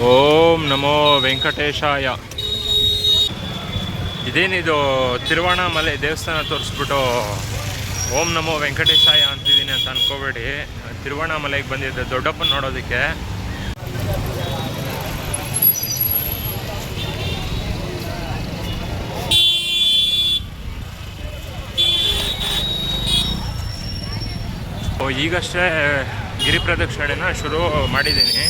ಓಂ ನಮೋ ವೆಂಕಟೇಶಾಯ. ಇದೇನಿದು ತಿರುವಣ್ಣಾಮಲೈ ದೇವಸ್ಥಾನ ತೋರಿಸ್ಬಿಟ್ಟು ಓಂ ನಮೋ ವೆಂಕಟೇಶಾಯ ಅಂತಿದ್ದೀನಿ ಅಂತ ಅನ್ಕೋಬೇಡಿ. ತಿರುವಣ್ಣಾಮಲೈಗೆ ಬಂದಿದ್ದೆ ದೊಡ್ಡಪ್ಪನ ನೋಡೋದಕ್ಕೆ. ಈಗಷ್ಟೇ ಗಿರಿ ಪ್ರದಕ್ಷಿಣೆನ ಶುರು ಮಾಡಿದ್ದೀನಿ.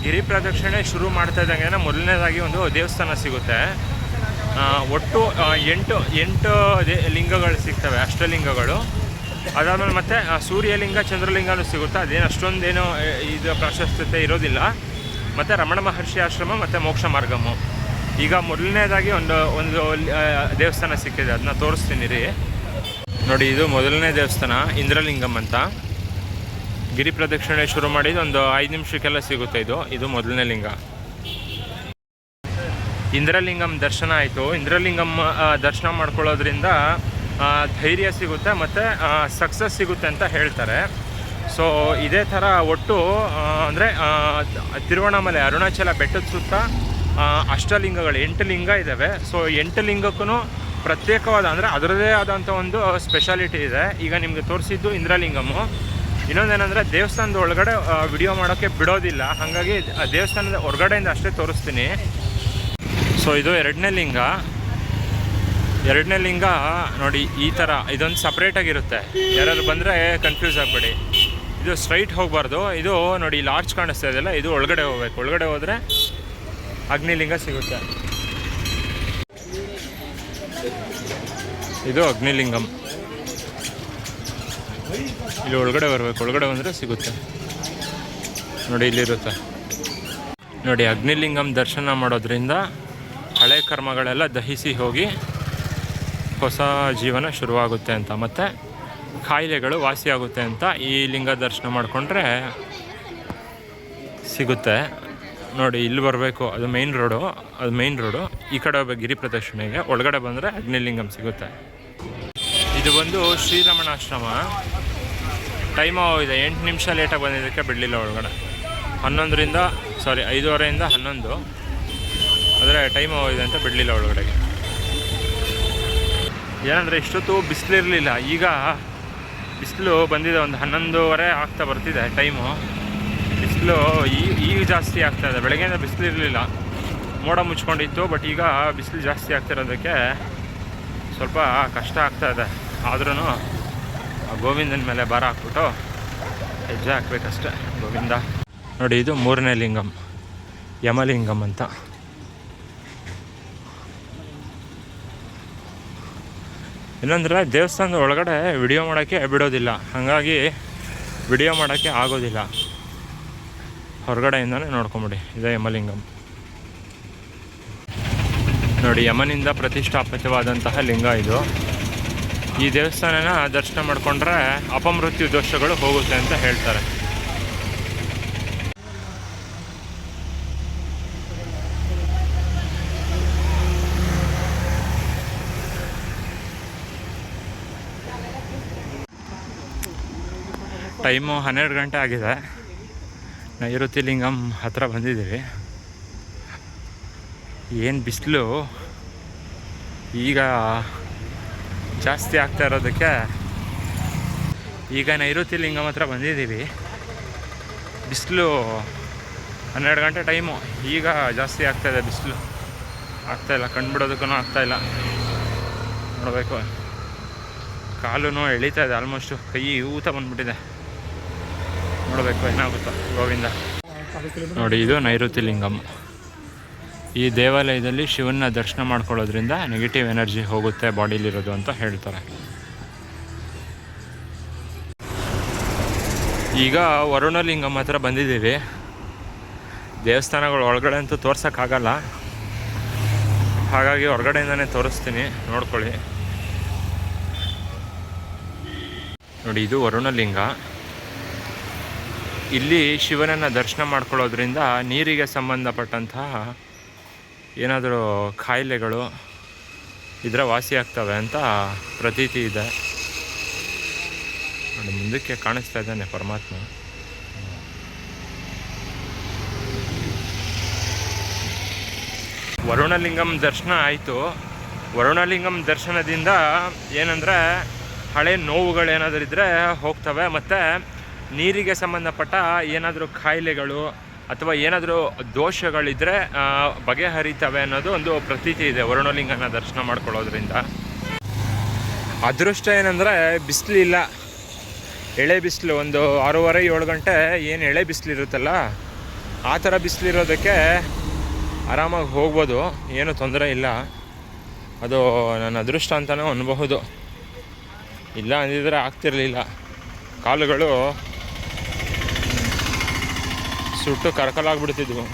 ಗಿರಿ ಪ್ರದಕ್ಷಿಣೆ ಶುರು ಮಾಡ್ತಾ ಇದ್ದಂಗೆ ಮೊದಲನೇದಾಗಿ ಒಂದು ದೇವಸ್ಥಾನ ಸಿಗುತ್ತೆ. ಒಟ್ಟು ಎಂಟು ಲಿಂಗಗಳು ಸಿಗ್ತವೆ, ಅಷ್ಟಲಿಂಗಗಳು. ಅದಾದಮೇಲೆ ಮತ್ತೆ ಸೂರ್ಯಲಿಂಗ ಚಂದ್ರಲಿಂಗನೂ ಸಿಗುತ್ತೆ. ಅದೇನು ಅಷ್ಟೊಂದೇನು ಇದು ಪ್ರಾಶಸ್ತ್ಯತೆ ಇರೋದಿಲ್ಲ. ಮತ್ತು ರಮಣ ಮಹರ್ಷಿ ಆಶ್ರಮ ಮತ್ತು ಮೋಕ್ಷ ಮಾರ್ಗಮು. ಈಗ ಮೊದಲನೇದಾಗಿ ಒಂದು ದೇವಸ್ಥಾನ ಸಿಕ್ಕಿದೆ, ಅದನ್ನ ತೋರಿಸ್ತೀನಿ ರೀ. ನೋಡಿ, ಇದು ಮೊದಲನೇ ದೇವಸ್ಥಾನ ಇಂದ್ರಲಿಂಗಂ ಅಂತ. ಗಿರಿ ಪ್ರದಕ್ಷಿಣೆ ಶುರು ಮಾಡಿದ್ದು ಒಂದು 5 ನಿಮಿಷಕ್ಕೆಲ್ಲ ಸಿಗುತ್ತೆ. ಇದು ಮೊದಲನೇ ಲಿಂಗ. ಇಂದ್ರಲಿಂಗಂ ದರ್ಶನ ಆಯಿತು. ಇಂದ್ರಲಿಂಗಂ ದರ್ಶನ ಮಾಡ್ಕೊಳ್ಳೋದ್ರಿಂದ ಧೈರ್ಯ ಸಿಗುತ್ತೆ ಮತ್ತು ಸಕ್ಸಸ್ ಸಿಗುತ್ತೆ ಅಂತ ಹೇಳ್ತಾರೆ. ಸೊ ಇದೇ ಥರ ಒಟ್ಟು ಅಂದರೆ ತಿರುವಣ್ಣಾಮಲೈ ಅರುಣಾಚಲ ಬೆಟ್ಟದ ಸುತ್ತ ಅಷ್ಟಲಿಂಗಗಳು 8 ಲಿಂಗ ಇದ್ದಾವೆ. ಸೊ 8 ಲಿಂಗಕ್ಕೂ ಪ್ರತ್ಯೇಕವಾದ ಅಂದರೆ ಅದರದೇ ಆದಂಥ ಒಂದು ಸ್ಪೆಷಾಲಿಟಿ ಇದೆ. ಈಗ ನಿಮಗೆ ತೋರಿಸಿದ್ದು ಇಂದ್ರಲಿಂಗಮ್ಮು. ಇನ್ನೊಂದೇನೆಂದರೆ ದೇವಸ್ಥಾನದ ಒಳಗಡೆ ವಿಡಿಯೋ ಮಾಡೋಕ್ಕೆ ಬಿಡೋದಿಲ್ಲ, ಹಾಗಾಗಿ ದೇವಸ್ಥಾನದ ಹೊರಗಡೆಯಿಂದ ಅಷ್ಟೇ ತೋರಿಸ್ತೀನಿ. ಸೊ ಇದು ಎರಡನೇ ಲಿಂಗ ನೋಡಿ, ಈ ಥರ ಇದೊಂದು ಸಪ್ರೇಟಾಗಿರುತ್ತೆ. ಯಾರಾದ್ರು ಬಂದರೆ ಕನ್ಫ್ಯೂಸ್ ಆಗಬೇಡಿ. ಇದು ಸ್ಟ್ರೈಟ್ ಹೋಗಬಾರ್ದು. ಇದು ನೋಡಿ, ಇಲ್ಲಿ ಆರ್ಚ್ ಕಾಣಿಸ್ತಾ ಇದೆಯಲ್ಲ, ಇದು ಒಳಗಡೆ ಹೋಗ್ಬೇಕು. ಒಳಗಡೆ ಹೋದರೆ ಅಗ್ನಿಲಿಂಗ ಸಿಗುತ್ತೆ. ಇದು ಅಗ್ನಿಲಿಂಗಂ. ಇಲ್ಲಿ ಒಳಗಡೆ ಬರಬೇಕು. ಒಳಗಡೆ ಬಂದರೆ ಸಿಗುತ್ತೆ ನೋಡಿ, ಇಲ್ಲಿರುತ್ತೆ ನೋಡಿ. ಅಗ್ನಿಲಿಂಗಂ ದರ್ಶನ ಮಾಡೋದ್ರಿಂದ ಹಳೆ ಕರ್ಮಗಳೆಲ್ಲ ದಹಿಸಿ ಹೋಗಿ ಹೊಸ ಜೀವನ ಶುರುವಾಗುತ್ತೆ ಅಂತ, ಮತ್ತು ಕಾಯಿಲೆಗಳು ವಾಸಿಯಾಗುತ್ತೆ ಅಂತ ಈ ಲಿಂಗ ದರ್ಶನ ಮಾಡಿಕೊಂಡ್ರೆ ಸಿಗುತ್ತೆ ನೋಡಿ. ಇಲ್ಲಿ ಬರಬೇಕು, ಅದು ಮೇನ್ ರೋಡು. ಈ ಕಡೆ ಹೋಗ್ಬೇಕು ಗಿರಿ ಪ್ರದಕ್ಷಿಣೆಗೆ. ಒಳಗಡೆ ಬಂದರೆ ಅಗ್ನಿಲಿಂಗಂ ಸಿಗುತ್ತೆ. ಇದು ಬಂದು ಶ್ರೀರಮಣಾಶ್ರಮ. ಟೈಮ್ ಆಗಿದೆ, 8 ನಿಮಿಷ ಲೇಟಾಗಿ ಬಂದಿದ್ದಕ್ಕೆ ಬಿಡಲಿಲ್ಲ ಒಳಗಡೆ. 5:30 5:30 11 ಆದರೆ ಟೈಮ್ ಆಗಿದೆ ಅಂತ ಬಿಡಲಿಲ್ಲ ಒಳಗಡೆಗೆ. ಏನಂದರೆ ಇಷ್ಟೊತ್ತು ಬಿಸಿಲಿರಲಿಲ್ಲ. ಈಗ ಬಿಸಿಲು ಬಂದಿದೆ, ಒಂದು 11:30 ಆಗ್ತಾ ಬರ್ತಿದೆ ಟೈಮು. ಬಿಸಿಲು ಈಗ ಜಾಸ್ತಿ ಆಗ್ತಾಯಿದೆ. ಬೆಳಗ್ಗೆಯಿಂದ ಬಿಸಿಲಿರಲಿಲ್ಲ, ಮೋಡ ಮುಚ್ಕೊಂಡಿತ್ತು. ಬಟ್ ಈಗ ಬಿಸಿಲು ಜಾಸ್ತಿ ಆಗ್ತಿರೋದಕ್ಕೆ ಸ್ವಲ್ಪ ಕಷ್ಟ ಆಗ್ತಾಯಿದೆ. ಆದ್ರೂ ಗೋವಿಂದನ ಮೇಲೆ ಭಾರ ಹಾಕ್ಬಿಟ್ಟು ಹೆಜ್ಜೆ ಹಾಕ್ಬೇಕಷ್ಟೆ. ಗೋವಿಂದ. ನೋಡಿ, ಇದು 3ನೇ ಲಿಂಗಂ, ಯಮಲಿಂಗಂ ಅಂತ. ಇನ್ನೊಂದರೆ ದೇವಸ್ಥಾನದ ಒಳಗಡೆ ವಿಡಿಯೋ ಮಾಡೋಕ್ಕೆ ಬಿಡೋದಿಲ್ಲ, ಹಾಗಾಗಿ ವಿಡಿಯೋ ಮಾಡೋಕ್ಕೆ ಆಗೋದಿಲ್ಲ. ಹೊರಗಡೆಯಿಂದನೇ ನೋಡ್ಕೊಂಬಿಡಿ. ಇದೇ ಯಮಲಿಂಗಂ ನೋಡಿ. ಯಮನಿಂದ ಪ್ರತಿಷ್ಠಾಪಿತವಾದಂತಹ ಲಿಂಗ ಇದು. ಈ ದೇವಸ್ಥಾನನ ದರ್ಶನ ಮಾಡಿಕೊಂಡ್ರೆ ಅಪಮೃತ್ಯು ದೋಷಗಳು ಹೋಗುತ್ತೆ ಅಂತ ಹೇಳ್ತಾರೆ. ಟೈಮು 12 ಗಂಟೆ ಆಗಿದೆ. ನೈಋತಿ ಲಿಂಗಂ ಹತ್ರ ಬಂದಿದ್ದೀವಿ. ಏನು ಬಿಸಿಲು ಈಗ ಜಾಸ್ತಿ ಆಗ್ತಾ ಇರೋದಕ್ಕೆ ಈಗ ನೈಋತಿ ಲಿಂಗಂ ಹತ್ರ ಬಂದಿದ್ದೀವಿ. ಬಿಸಿಲು 12 ಗಂಟೆ ಟೈಮು, ಈಗ ಜಾಸ್ತಿ ಆಗ್ತಾಯಿದೆ ಬಿಸಿಲು. ಆಗ್ತಾಯಿಲ್ಲ, ಕಂಡುಬಿಡೋದಕ್ಕೂ ಆಗ್ತಾಯಿಲ್ಲ. ನೋಡಬೇಕು, ಕಾಲು ಎಳೀತಾ ಇದೆ, ಆಲ್ಮೋಸ್ಟು ಕೈ ಊತ ಬಂದ್ಬಿಟ್ಟಿದೆ. ನೋಡಬೇಕು ಏನಾಗುತ್ತೋ. ಗೋವಿಂದ. ನೋಡಿ, ಇದು ನೈಋತಿ ಲಿಂಗಂ. ಈ ದೇವಾಲಯದಲ್ಲಿ ಶಿವನ ದರ್ಶನ ಮಾಡ್ಕೊಳ್ಳೋದ್ರಿಂದ ನೆಗೆಟಿವ್ ಎನರ್ಜಿ ಹೋಗುತ್ತೆ ಬಾಡಿಲಿರೋದು ಅಂತ ಹೇಳ್ತಾರೆ. ಈಗ ವರುಣಲಿಂಗಂ ಹತ್ರ ಬಂದಿದ್ದೀವಿ. ದೇವಸ್ಥಾನಗಳು ಒಳಗಡೆ ಅಂತೂ ತೋರ್ಸೋಕ್ಕಾಗಲ್ಲ, ಹಾಗಾಗಿ ಹೊರಗಡೆಯಿಂದನೇ ತೋರಿಸ್ತೀನಿ, ನೋಡ್ಕೊಳ್ಳಿ. ನೋಡಿ, ಇದು ವರುಣಲಿಂಗ. ಇಲ್ಲಿ ಶಿವನನ್ನು ದರ್ಶನ ಮಾಡ್ಕೊಳ್ಳೋದ್ರಿಂದ ನೀರಿಗೆ ಸಂಬಂಧಪಟ್ಟಂತಹ ಏನಾದರೂ ಕಾಯಿಲೆಗಳು ಇದರ ವಾಸಿ ಆಗ್ತವೆ ಅಂತ ಪ್ರತೀತಿ ಇದೆ. ನೋಡಿ, ಮುಂದಕ್ಕೆ ಕಾಣಿಸ್ತಾ ಇದ್ದಾನೆ ಪರಮಾತ್ಮ. ವರುಣಲಿಂಗಂ ದರ್ಶನ ಆಯಿತು. ವರುಣಲಿಂಗಂ ದರ್ಶನದಿಂದ ಏನಂದರೆ ಹಳೆ ನೋವುಗಳೇನಾದರೂ ಇದ್ದರೆ ಹೋಗ್ತವೆ, ಮತ್ತು ನೀರಿಗೆ ಸಂಬಂಧಪಟ್ಟ ಏನಾದರೂ ಕಾಯಿಲೆಗಳು ಅಥವಾ ಏನಾದರೂ ದೋಷಗಳಿದ್ದರೆ ಬಗೆಹರಿತವೆ ಅನ್ನೋದು ಒಂದು ಪ್ರತೀತಿ ಇದೆ ವರುಣಲಿಂಗನ ದರ್ಶನ ಮಾಡ್ಕೊಳ್ಳೋದ್ರಿಂದ. ಅದೃಷ್ಟ ಏನಂದರೆ ಬಿಸಿಲಿಲ್ಲ, ಎಳೆ ಬಿಸಿಲು. ಒಂದು 6:30-7 ಗಂಟೆ ಏನು ಎಳೆ ಬಿಸಿಲಿರುತ್ತಲ್ಲ, ಆ ಥರ ಬಿಸಿಲಿರೋದಕ್ಕೆ ಆರಾಮಾಗಿ ಹೋಗ್ಬೋದು, ಏನೂ ತೊಂದರೆ ಇಲ್ಲ. ಅದು ನನ್ನ ಅದೃಷ್ಟ ಅಂತಲೂ ಅನ್ಬಹುದು. ಇಲ್ಲ ಅಂದಿದ್ರೆ ಆಗ್ತಿರಲಿಲ್ಲ, ಕಾಲುಗಳು ಸುಟ್ಟು ಕರ್ಕಲಾಗ್ಬಿಡ್ತಿದ್ವು.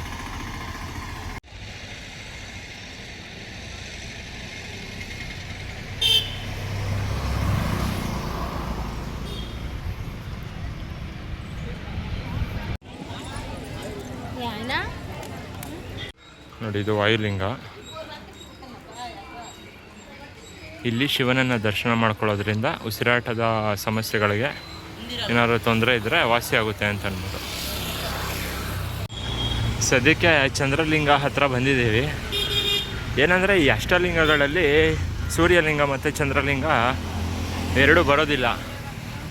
ನೋಡಿ, ಇದು ವಾಯುಲಿಂಗ. ಇಲ್ಲಿ ಶಿವನನ್ನು ದರ್ಶನ ಮಾಡ್ಕೊಳ್ಳೋದ್ರಿಂದ ಉಸಿರಾಟದ ಸಮಸ್ಯೆಗಳಿಗೆ ಏನಾದರೂ ತೊಂದರೆ ಇದ್ದರೆ ವಾಸಿಯಾಗುತ್ತೆ ಅಂತ ಅನ್ಬೋದು. ಸದ್ಯಕ್ಕೆ ಚಂದ್ರಲಿಂಗ ಹತ್ರ ಬಂದಿದ್ದೀವಿ. ಏನಂದರೆ ಈ ಅಷ್ಟಲಿಂಗಗಳಲ್ಲಿ ಸೂರ್ಯಲಿಂಗ ಮತ್ತು ಚಂದ್ರಲಿಂಗ ಎರಡೂ ಬರೋದಿಲ್ಲ.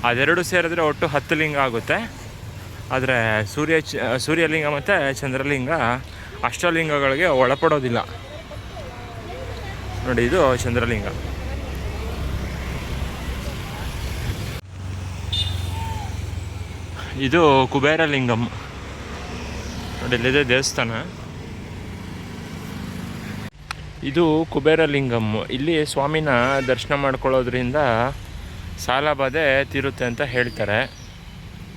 ಅದೆರಡು ಸೇರಿದ್ರೆ ಒಟ್ಟು 10 ಲಿಂಗ ಆಗುತ್ತೆ. ಆದರೆ ಸೂರ್ಯಲಿಂಗ ಮತ್ತು ಚಂದ್ರಲಿಂಗ ಅಷ್ಟಲಿಂಗಗಳಿಗೆ ಒಳಪಡೋದಿಲ್ಲ. ನೋಡಿ, ಇದು ಚಂದ್ರಲಿಂಗ. ಇದು ಕುಬೇರಲಿಂಗಂ. ನೋಡಿ, ಇಲ್ಲಿದೆ ದೇವಸ್ಥಾನ. ಇದು ಕುಬೇರಲಿಂಗಂ. ಇಲ್ಲಿ ಸ್ವಾಮಿನ ದರ್ಶನ ಮಾಡ್ಕೊಳ್ಳೋದ್ರಿಂದ ಸಾಲ ಬಾಧೆ ತೀರುತ್ತೆ ಅಂತ ಹೇಳ್ತಾರೆ.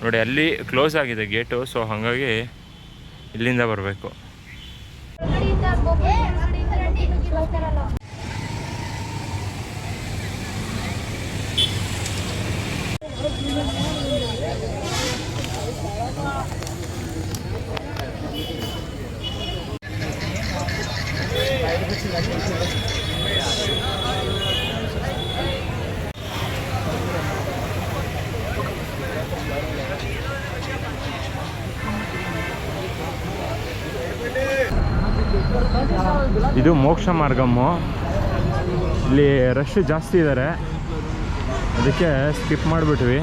ನೋಡಿ, ಅಲ್ಲಿ ಕ್ಲೋಸ್ ಆಗಿದೆ ಗೇಟು, ಸೊ ಹಾಗಾಗಿ ಇಲ್ಲಿಂದ ಬರಬೇಕು. ಇದು ಮೋಕ್ಷ ಮಾರ್ಗಮ್ಮು. ಇಲ್ಲಿ ರಶ್ ಜಾಸ್ತಿ ಇದ್ದಾರೆ, ಅದಕ್ಕೆ ಸ್ಕಿಪ್ ಮಾಡಿಬಿಟ್ವಿ.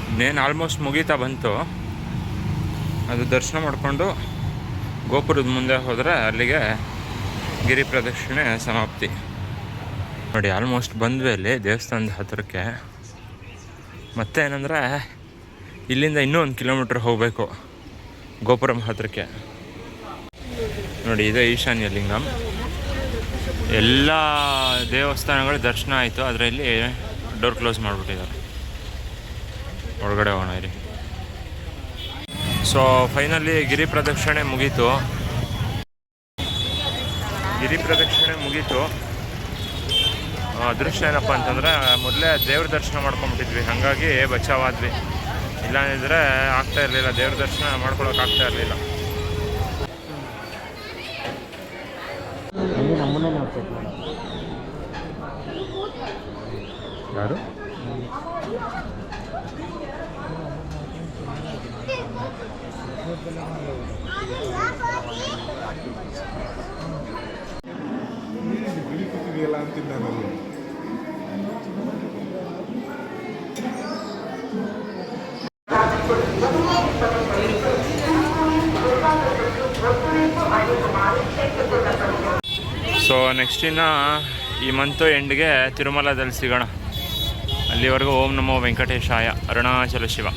ಇನ್ನೇನು ಆಲ್ಮೋಸ್ಟ್ ಮುಗೀತಾ ಬಂತು. ಅದು ದರ್ಶನ ಮಾಡಿಕೊಂಡು ಗೋಪುರದ ಮುಂದೆ ಹೋದರೆ ಅಲ್ಲಿಗೆ ಗಿರಿ ಪ್ರದಕ್ಷಿಣೆ ಸಮಾಪ್ತಿ. ನೋಡಿ, ಆಲ್ಮೋಸ್ಟ್ ಬಂದ್ವಿ ಅಲ್ಲಿ ದೇವಸ್ಥಾನದ ಹತ್ತಿರಕ್ಕೆ. ಮತ್ತೆ ಏನಂದರೆ ಇಲ್ಲಿಂದ ಇನ್ನೂ 1 ಕಿಲೋಮೀಟ್ರ್ ಹೋಗಬೇಕು ಗೋಪುರಂ ಹತ್ತಿರಕ್ಕೆ. ನೋಡಿ, ಇದು ಈಶಾನ್ಯ ಲಿಂಗಂ. ಎಲ್ಲ ದೇವಸ್ಥಾನಗಳು ದರ್ಶನ ಆಯಿತು, ಆದರೆ ಇಲ್ಲಿ ಡೋರ್ ಕ್ಲೋಸ್ ಮಾಡಿಬಿಟ್ಟಿದ್ದಾರೆ. ಒಳಗಡೆ ಹೋಗೋಣ ಇರಿ. ಸೊ ಫೈನಲಿ ಗಿರಿ ಪ್ರದಕ್ಷಿಣೆ ಮುಗೀತು. ಅದೃಷ್ಟ ಏನಪ್ಪ ಅಂತಂದರೆ ಮೊದಲೇ ದೇವ್ರ ದರ್ಶನ ಮಾಡ್ಕೊಂಬಿಟ್ಟಿದ್ವಿ, ಹಾಗಾಗಿ ಬಚಾವಾದ್ವಿ. ಇಲ್ಲಾಂದಿದ್ರೆ ಆಗ್ತಾ ಇರಲಿಲ್ಲ, ದೇವ್ರ ದರ್ಶನ ಮಾಡ್ಕೊಳಕ್ಕೆ ಆಗ್ತಾ ಇರಲಿಲ್ಲ. ಯಾರು ಸೊ ನೆಕ್ಸ್ಟ್ ಈ ಮಂತು ಎಂಡ್ಗೆ ತಿರುಮಲದಲ್ಲಿ ಸಿಗೋಣ. ಅಲ್ಲಿವರೆಗೂ ಓಂ ನಮೋ ವೆಂಕಟೇಶಾಯ, ಅರುಣಾಚಲ ಶಿವ.